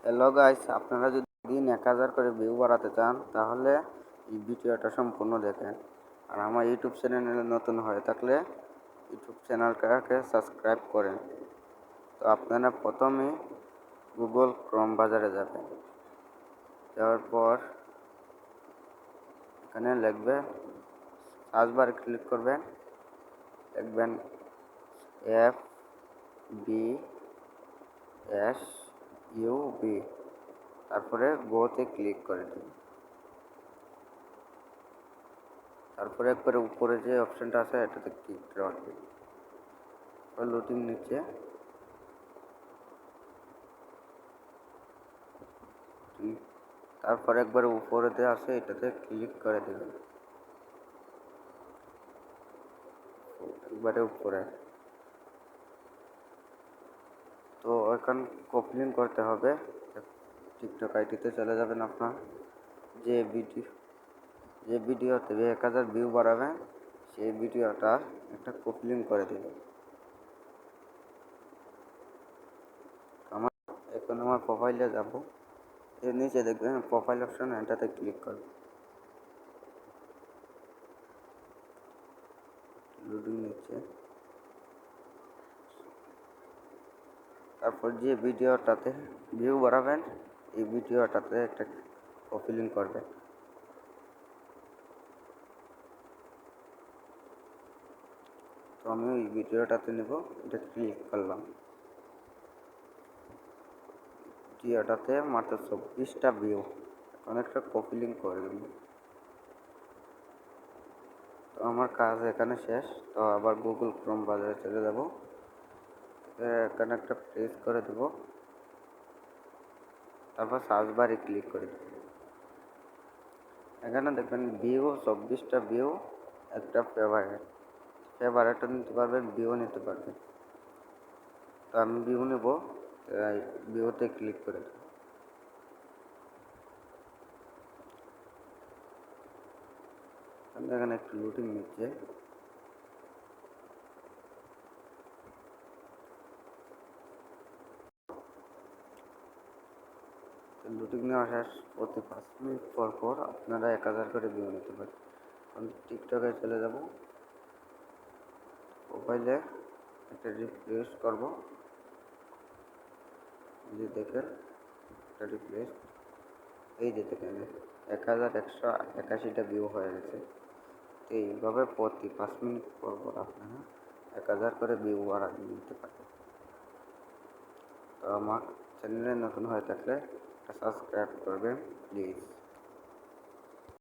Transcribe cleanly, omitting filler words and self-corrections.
Hello guys, আপনারা যদি দিন 1000 করে ভিউ বাড়াতে চান তাহলে এই ভিডিওটা সম্পূর্ণ দেখেন। আর আমার ইউটিউব চ্যানেলে নতুন হয়ে থাকলে ইউটিউব চ্যানেলটাকে সাবস্ক্রাইব করেন। তো আপনারা প্রথমে গুগল ক্রোম বাজারে যাবেন। যাওয়ার পর এখানে লিখবেন, সার্চ বারে ক্লিক করবেন, লিখবেন FBSUB, তারপরে গোতে ক্লিক করে দিন। তারপরে একবারে উপরে যে অপশনটা আছে এটাতে ক্লিক রাখবেন। লোডিং নিচে তারপরে একবারে উপরে দিয়ে আছে এটাতে ক্লিক করে দেবেন, একবারে উপরে। তো এখন কপলিং করতে হবে। টিকটক আইডিতে চলে যাবেন, আপনার যে ভিডিওতে 1000 ভিউ বাড়াবেন সেই ভিডিওটা একটা কপলিং করে দেবেন। এখন আমার প্রোফাইলে যাব, এর নিচে দেখবেন প্রোফাইল অপশন, এটাতে ক্লিক করবেন। লোডিং নিচ্ছে। তারপর যে ভিডিওটাতে ভিউ বাড়াবেন এই ভিডিওটাতে একটা কপলিং করবেন। তো আমি ওই ভিডিওটাতে নেব, এটা ক্লিক করলাম। ভিডিওটাতে মাত্র 24টা ভিউ, এখন একটা কপলিং করে দেব। তো আমার কাজ এখানে শেষ। তো আবার গুগল ক্রোম বাজারে চলে যাব, এখানে একটা প্রেস করে দেব, তারপর সার্চ বারে ক্লিক করে দেব। এখানে দেখবেন ভিউ 24টা ভিউ, একটা ফেভারেটও নিতে পারবেন, ভিউ নিতে পারবেন। তো আমি ভিউ নেব, ভিউতে ক্লিক করে দেব। এখানে একটু লুটিং নিচ্ছে। লুটিং নেওয়া শেষ। প্রতি 5 মিনিট পর পর আপনারা 1000 করে ভিউ নিতে পারেন। আমি টিকটকে চলে যাব, মোবাইলে একটা রিফ্রেশ করব, যে দেখেন একটা রিফ্রেশ, এই যে দেখেন 1181টা ভিউ হয়ে গেছে। তো এইভাবে প্রতি 5 মিনিট পর পর আপনারা 1000 করে ভিউ বাড়াতে নিতে পারেন। তো আমার চ্যানেলে নতুন হয়ে থাকলে সাবস্ক্রাইব করবেন প্লিজ।